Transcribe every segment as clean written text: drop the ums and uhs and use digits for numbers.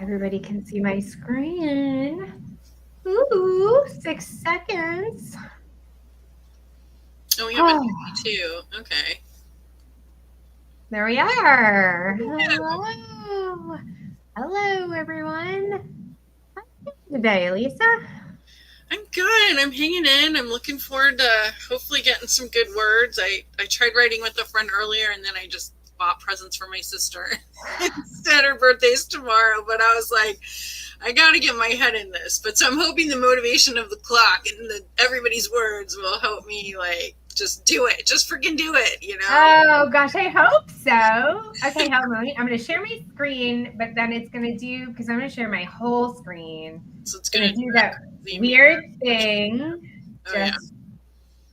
Everybody can see my screen. Ooh, 6 seconds. Oh, we have an too. Okay. There we are. Hello. Hello, everyone. How are you today, Lisa? I'm good. I'm hanging in. I'm looking forward to hopefully getting some good words. I tried writing with a friend earlier, and then I just bought presents for my sister. Instead, her birthday's tomorrow, but I was like, I got to get my head in this. But so I'm hoping the motivation of the clock and everybody's words will help me, like, just do it. Just freaking do it, you know? Oh, gosh, I hope so. Okay, hold on. I'm going to share my screen, but then it's going to do, because I'm going to share my whole screen. So it's Going going to to do that do weird thing Oh, yeah. just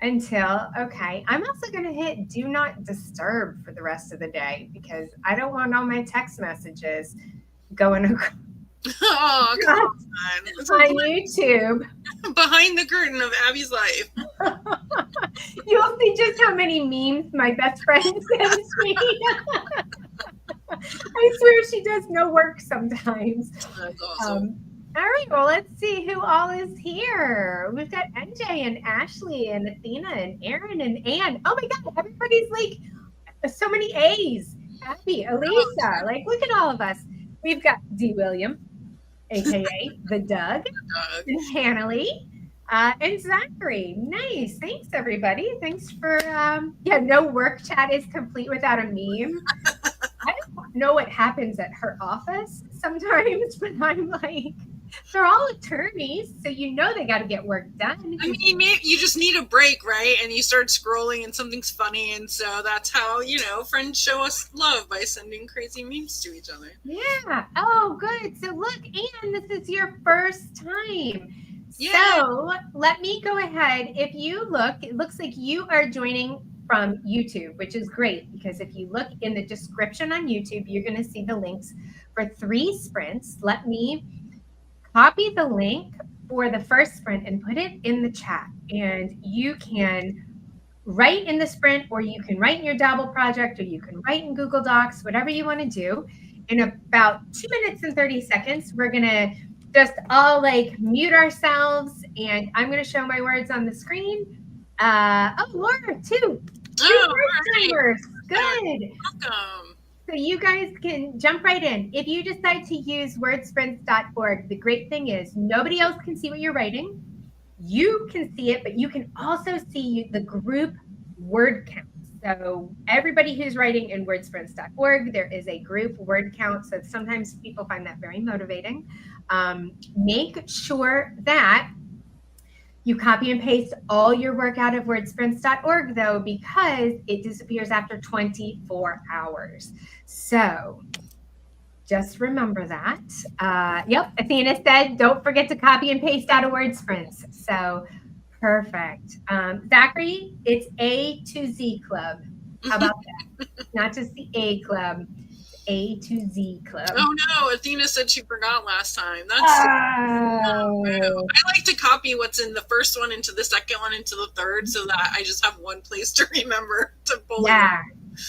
until, okay. I'm also going to hit do not disturb for the rest of the day because I don't want all my text messages going across Oh, come on. on YouTube. Behind the curtain of Abby's life. You'll see just how many memes my best friend sends me. I swear she does no work sometimes. That's awesome. All right, well, let's see who all is here. We've got NJ and Ashley and Athena and Aaron and Ann. Oh my God, everybody's like so many A's. Abby, Elisa, like look at all of us. We've got D. William, aka the Doug, and Hanley, and Zachary. Nice. Thanks, everybody. Thanks for, yeah, no work chat is complete without a meme. I don't know what happens at her office sometimes, but I'm like, they're all attorneys, so you know they got to get work done. I mean, maybe you just need a break, right? And you start scrolling and something's funny, and so that's how, friends show us love, by sending crazy memes to each other. Yeah. Oh, good. So look, Anne, this is your first time. Yeah. So let me go ahead. If you look, it looks like you are joining from YouTube, which is great because if you look in the description on YouTube, you're going to see the links for 3 sprints. Let me copy the link for the first sprint and put it in the chat. And you can write in the sprint, or you can write in your Dabble project, or you can write in Google Docs, whatever you want to do. In about 2 minutes and 30 seconds, we're going to just all like mute ourselves, and I'm going to show my words on the screen. Oh, Laura, too. 2 first timers. Good. Welcome. So you guys can jump right in. If you decide to use wordsprints.org, the great thing is nobody else can see what you're writing. You can see it, but you can also see the group word count. So everybody who's writing in wordsprints.org, there is a group word count. So sometimes people find that very motivating. Make sure that you copy and paste all your work out of wordsprints.org, though, because it disappears after 24 hours. So just remember that. Yep, Athena said, don't forget to copy and paste out of WordSprints. So perfect. Zachary, it's A to Z Club. How about that? Not just the A Club, A to Z Club. Oh no, Athena said she forgot last time. That's oh. I like to copy what's in the first one into the second one into the third so that I just have one place to remember to pull it.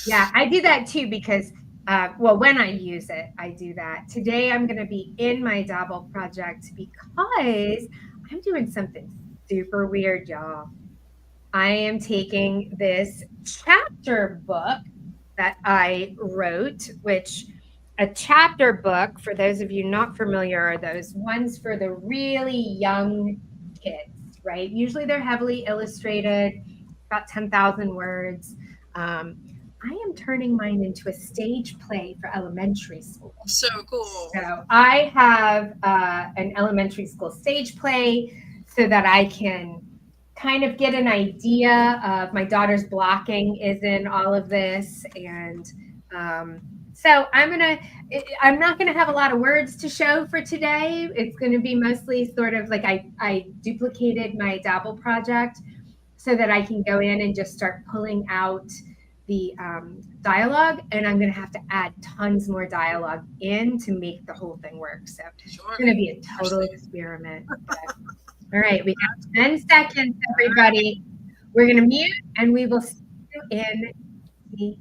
Yeah, I do that too because well, when I use it, I do that. Today, I'm going to be in my Dabble project because I'm doing something super weird, y'all. I am taking this chapter book that I wrote, which a chapter book, for those of you not familiar, are those ones for the really young kids, right? Usually they're heavily illustrated, about 10,000 words. I am turning mine into a stage play for elementary school. So cool. So I have an elementary school stage play so that I can kind of get an idea of my daughter's blocking is in all of this. And so I'm not going to have a lot of words to show for today. It's going to be mostly sort of like I duplicated my Dabble project so that I can go in and just start pulling out the dialogue, and I'm going to have to add tons more dialogue in to make the whole thing work. So it's going to be a total experiment. But, all right, we got 10 seconds, everybody. We're going to mute, and we will see you in the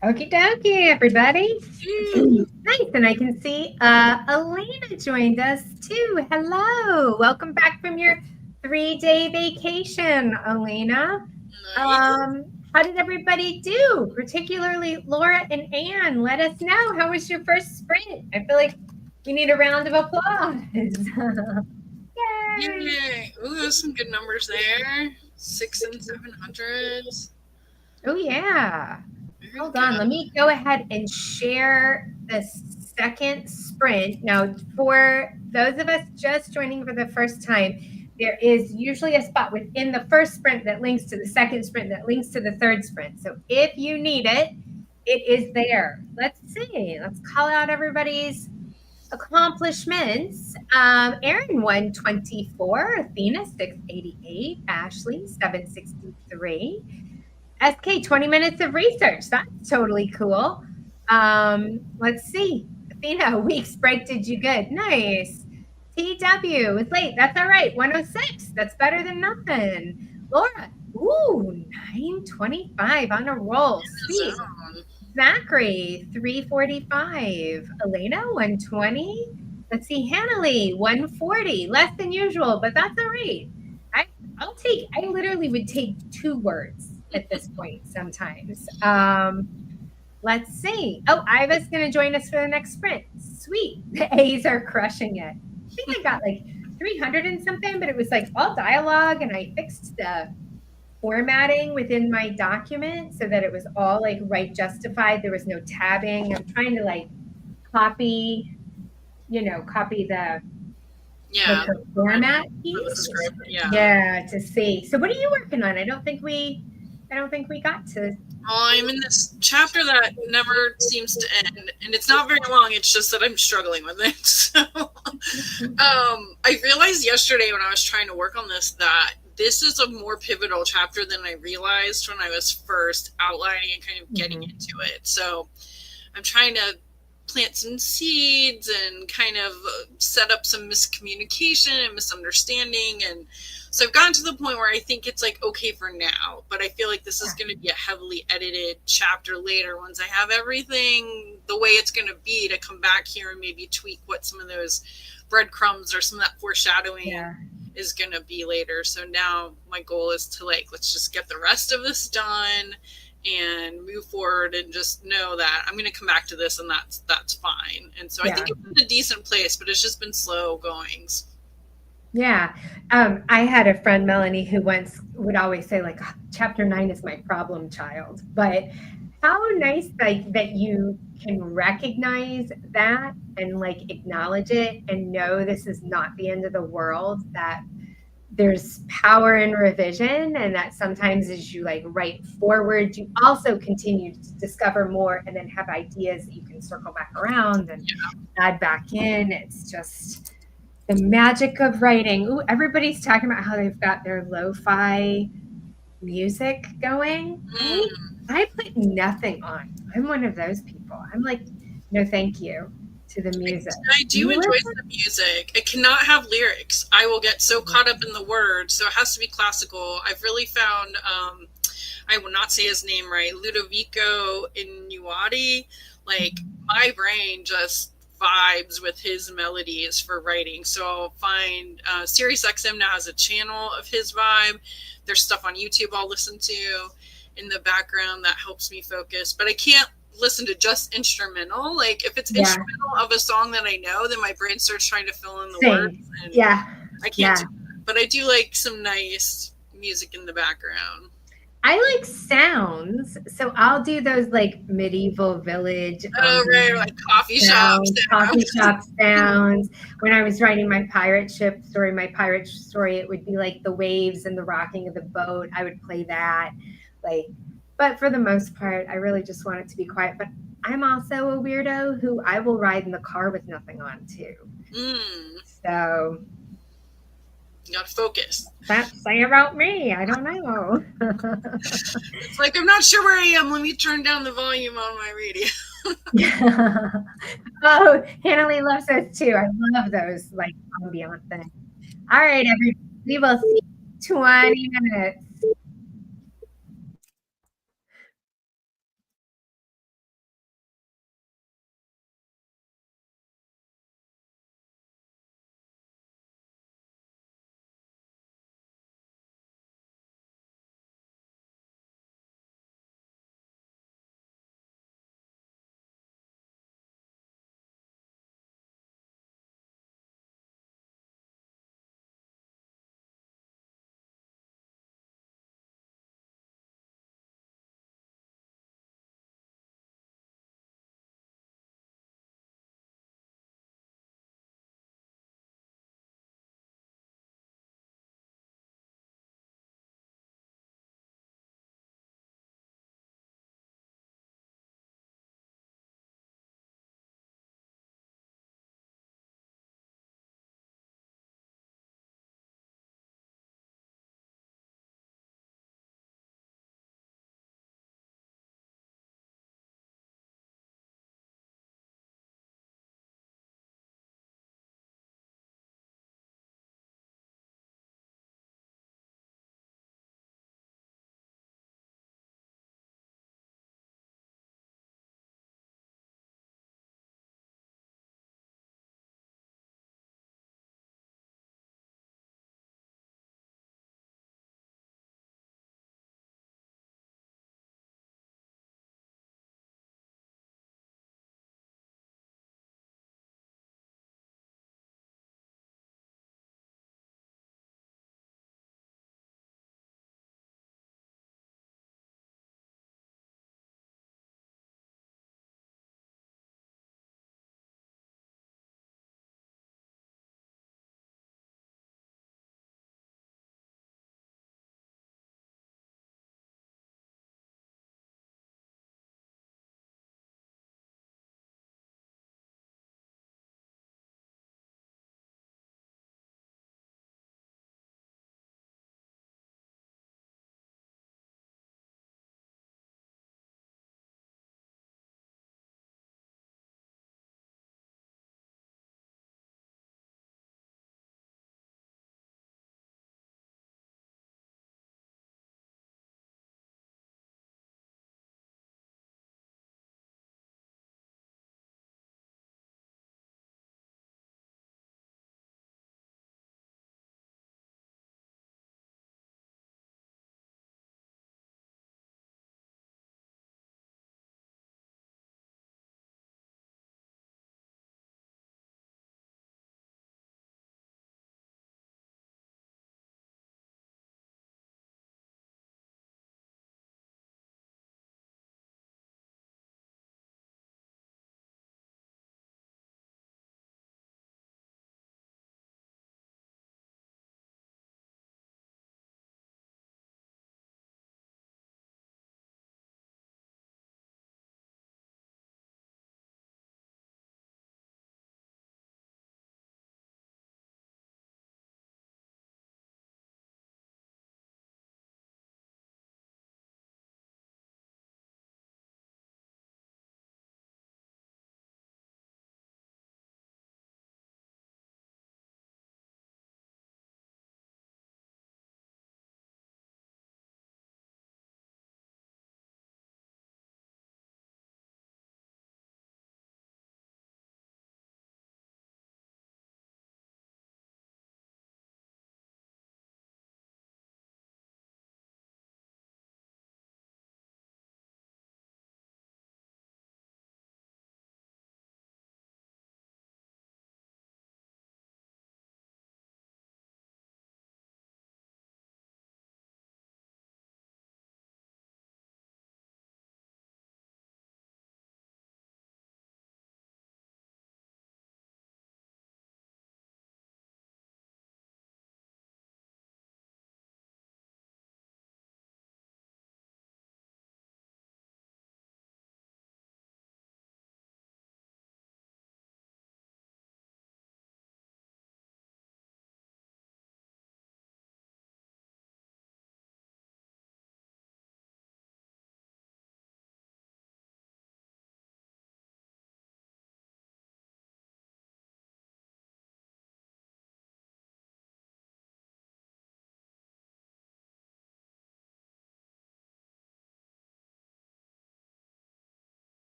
Okie dokie, everybody. Yay. Nice. And I can see Elena joined us too. Hello. Welcome back from your 3-day vacation, Elena. Nice. How did everybody do? Particularly Laura and Anne. Let us know. How was your first sprint? I feel like we need a round of applause. Yay. Yay. Ooh, there's some good numbers there. 600 and 700s. Oh, yeah. Very Hold good. on. Let me go ahead and share the second sprint. Now, for those of us just joining for the first time, there is usually a spot within the first sprint that links to the second sprint that links to the third sprint. So if you need it, it is there. Let's see. Let's call out everybody's accomplishments. Erin 124, Athena 688, Ashley 763. SK, 20 minutes of research. That's totally cool. Let's see. Athena, a week's break did you good. Nice. TW was late. That's all right. 106. That's better than nothing. Laura, ooh, 925 on a roll. Sweet. Zachary, 345. Elena, 120. Let's see. Hannah Lee, 140. Less than usual, but that's all right. I literally would take 2 words at this point sometimes. Let's see. Oh, Iva's going to join us for the next sprint. Sweet. The A's are crushing it. I think I got like 300 and something, but it was like all dialogue, and I fixed the formatting within my document so that it was all like right justified. There was no tabbing. I'm trying to like copy the format piece. Yeah, to see. So what are you working on? I don't think we got to. I'm in this chapter that never seems to end, and it's not very long. It's just that I'm struggling with it. So, I realized yesterday when I was trying to work on this that this is a more pivotal chapter than I realized when I was first outlining and kind of getting into it. So, I'm trying to plant some seeds and kind of set up some miscommunication and misunderstanding. And so I've gotten to the point where I think it's like okay for now, but I feel like this is going to be a heavily edited chapter later once I have everything the way it's going to be, to come back here and maybe tweak what some of those breadcrumbs or some of that foreshadowing is going to be later. So now my goal is to let's just get the rest of this done and move forward and just know that I'm going to come back to this, and that's fine. And so I think it's in a decent place, but it's just been slow goings. Yeah. I had a friend, Melanie, who once would always say chapter 9 is my problem child. But how nice that you can recognize that and acknowledge it and know this is not the end of the world, that there's power in revision, and that sometimes as you write forward, you also continue to discover more and then have ideas that you can circle back around and add back in. It's just the magic of writing. Ooh, everybody's talking about how they've got their lo-fi music going. I put nothing on. I'm one of those people. I'm like, no, thank you to the music. I do enjoy the music. It cannot have lyrics. I will get so caught up in the words, so it has to be classical. I've really found, I will not say his name right, Ludovico Inuati. My brain just vibes with his melodies for writing. So I'll find SiriusXM now has a channel of his vibe. There's stuff on YouTube I'll listen to in the background that helps me focus, but I can't listen to just instrumental. If it's instrumental of a song that I know, then my brain starts trying to fill in the words, and I can't do that. But I do like some nice music in the background. I like sounds, so I'll do those medieval village. Coffee shop sounds. When I was writing my pirate story, it would be the waves and the rocking of the boat. I would play that, but for the most part, I really just want it to be quiet. But I'm also a weirdo who I will ride in the car with nothing on too. So you gotta focus. That's say about me. I don't know. It's I'm not sure where I am. Let me turn down the volume on my radio. Oh, Hannah Lee loves those too. I love those ambient things. All right, everybody. We will see 20 minutes.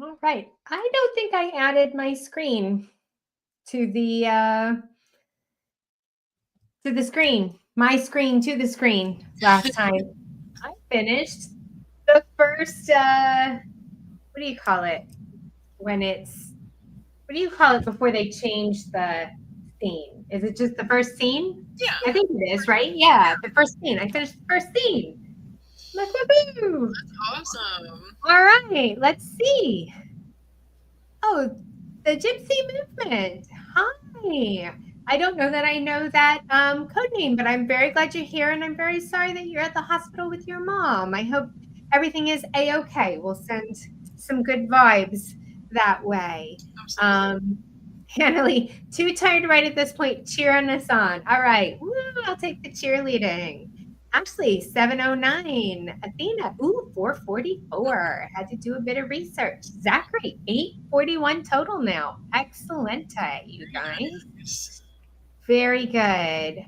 All right. I don't think I added my screen to the screen. My screen to the screen last time. I finished the first what do you call it? When it's what do you call it before they change the scene? Is it just the first scene? Yeah, I think it is, right? Yeah, the first scene. I finished the first scene. Look, woohoo! awesome. All right, let's see. Oh, the Gypsy Movement. Hi. I don't know that I know that code name, but I'm very glad you're here, and I'm very sorry that you're at the hospital with your mom. I hope everything is a-okay. We'll send some good vibes that way. Absolutely. Hanley, too tired to write at this point. Cheer on us on. All right. Woo, I'll take the cheerleading. Ashley, 709. Athena, ooh, 444. Had to do a bit of research. Zachary, 841 total now. Excellent, you guys. Nice. Very good.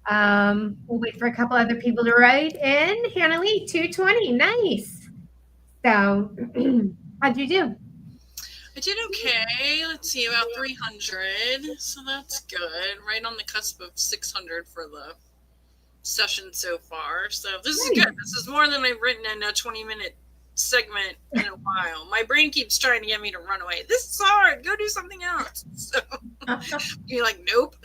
We'll wait for a couple other people to write in. Hannah Lee, 220. Nice. So, how'd you do? I did okay. Let's see, about 300. So that's good. Right on the cusp of 600 for the session so far. So this is Nice. good. This is more than I've written in a 20-minute segment in a while. My brain keeps trying to get me to run away. This is hard. Go do something else. So you're like, nope,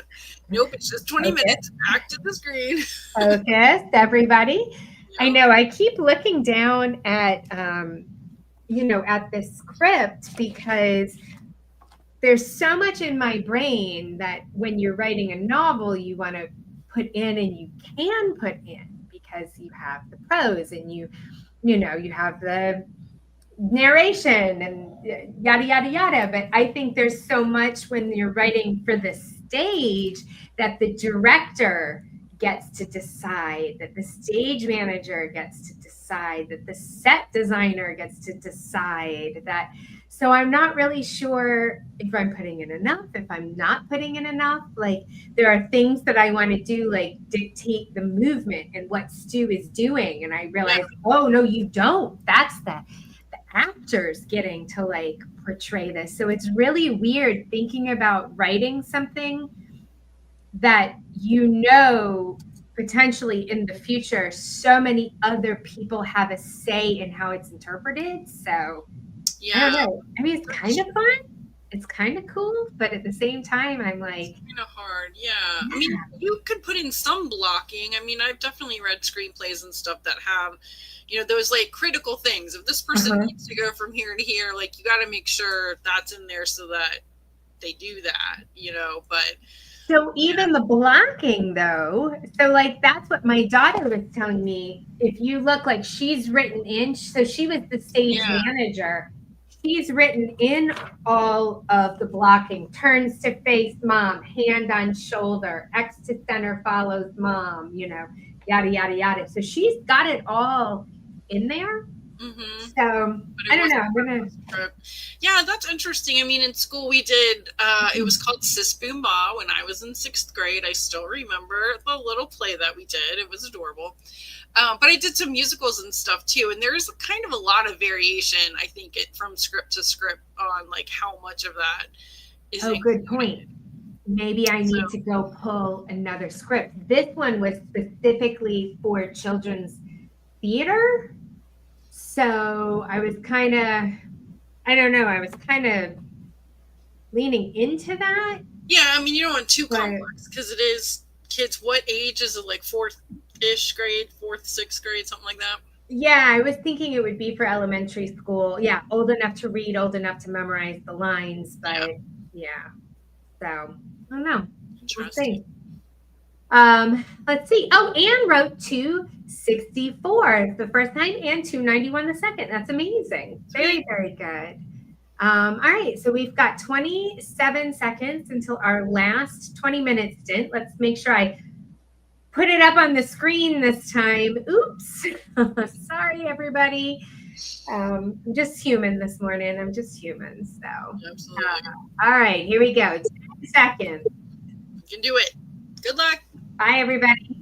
it's just 20 minutes. Back to the screen. Focus, everybody. Yeah. I know I keep looking down at at this script because there's so much in my brain that when you're writing a novel, you want to put in and you can put in because you have the prose and you have the narration and yada yada yada. But I think there's so much when you're writing for the stage that the director gets to decide, that the stage manager gets to decide, that the set designer gets to decide that. So I'm not really sure if I'm putting in enough, if I'm not putting in enough. Like there are things that I want to do, like dictate the movement and what Stu is doing. And I realize, oh no, you don't. That's the actors getting to like portray this. So it's really weird thinking about writing something that potentially in the future so many other people have a say in how it's interpreted. So I don't know. I mean, it's kind of fun. It's kind of cool, but at the same time, I'm like, it's kind of hard. Yeah. I mean, you could put in some blocking. I mean, I've definitely read screenplays and stuff that have, those like critical things. If this person needs to go from here to here, like you got to make sure that's in there so that they do that, but. So even the blocking though, so like that's what my daughter was telling me. If you look, like she's written in, so she was the stage manager. She's written in all of the blocking, turns to face mom, hand on shoulder, X to center follows mom, yada, yada, yada. So she's got it all in there. Mm-hmm. So I don't know. Yeah, that's interesting. I mean, in school we did, it was called Sis Boom Ba when I was in 6th grade. I still remember the little play that we did. It was adorable. But I did some musicals and stuff too. And there's kind of a lot of variation, I think, from script to script on like how much of that is. Oh, good point. Maybe I need to go pull another script. This one was specifically for children's theater. So I was kind of, I don't know, I was kind of leaning into that. Yeah, I mean, you don't want too complex because it is kids. What age is it? Like 4th-ish grade, 4th, 6th grade, something like that? Yeah, I was thinking it would be for elementary school. Yeah, old enough to read, old enough to memorize the lines. But yeah, so I don't know. We'll see. Let's see. Oh, Anne wrote 264 the first time and 291 the second. That's amazing. Very, very good. All right, so we've got 27 seconds until our last 20-minute stint. Let's make sure I put it up on the screen this time. Oops. Sorry, everybody. I'm just human this morning. I'm just human. So, absolutely. All right, here we go. 10 seconds. You can do it. Good luck. Bye, everybody.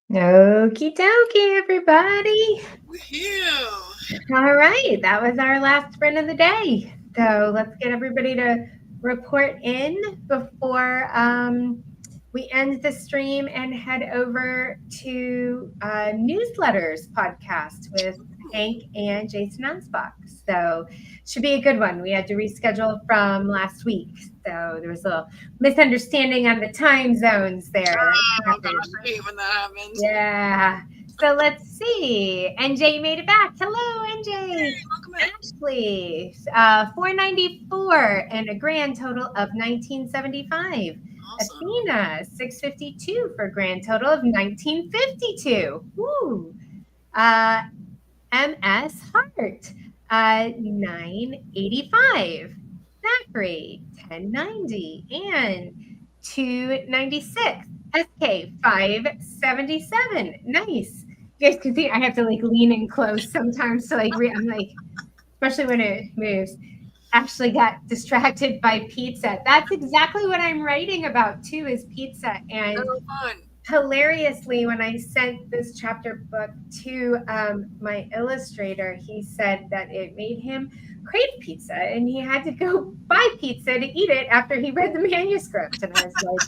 Okie dokie, everybody. Woohoo! All right, that was our last sprint of the day. So let's get everybody to report in before we end the stream and head over to newsletters podcast with Hank and Jason Ansbach. So should be a good one. We had to reschedule from last week, so there was a little misunderstanding on the time zones there. Oh gosh, I hate when that happens. Yeah. So let's see. NJ made it back. Hello, NJ. Hey, welcome back. Ashley, 494 and a grand total of 1975. Awesome. Athena, 652 for a grand total of 1952. Woo. MS Hart, 985. Zachary, 1090 and 296. SK 577. Nice. You guys can see I have to like lean in close sometimes to like I'm like, especially when it moves. Actually got distracted by pizza. That's exactly what I'm writing about too, is pizza. And fun. Hilariously, when I sent this chapter book to my illustrator, he said that it made him crave pizza and he had to go buy pizza to eat it after he read the manuscript. And I was like,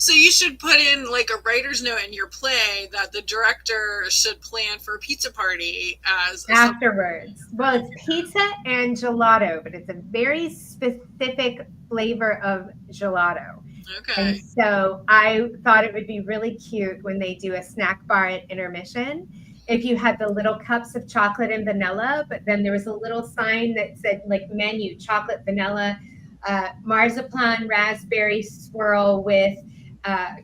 so you should put in like a writer's note in your play that the director should plan for a pizza party as afterwards. Well, it's pizza and gelato, but it's a very specific flavor of gelato. Okay. And so I thought it would be really cute when they do a snack bar at intermission. If you had the little cups of chocolate and vanilla, but then there was a little sign that said like menu, chocolate, vanilla, marzipan, raspberry swirl with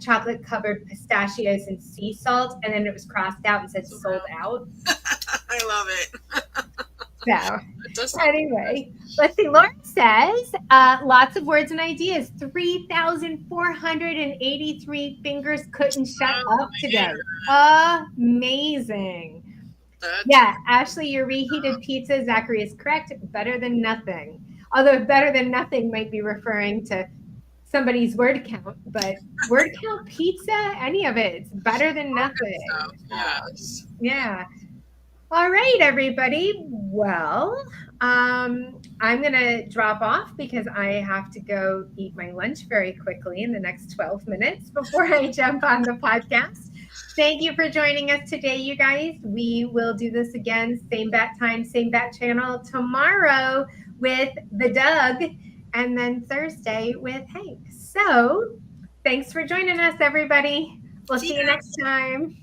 chocolate covered pistachios and sea salt. And then it was crossed out and said sold out. I love it. So anyway, let's see. Lauren says lots of words and ideas. 3,483 fingers couldn't shut up today. Amazing. Yeah, Ashley, your reheated pizza, Zachary, is correct. Better than nothing. Although better than nothing might be referring to somebody's word count, but word count pizza, any of it, it's better than nothing. Yes. Yeah. All right, everybody. Well, I'm going to drop off because I have to go eat my lunch very quickly in the next 12 minutes before I jump on the podcast. Thank you for joining us today, you guys. We will do this again, same bat time, same bat channel tomorrow with the Doug, and then Thursday with Hank. So thanks for joining us, everybody. We'll see you next time.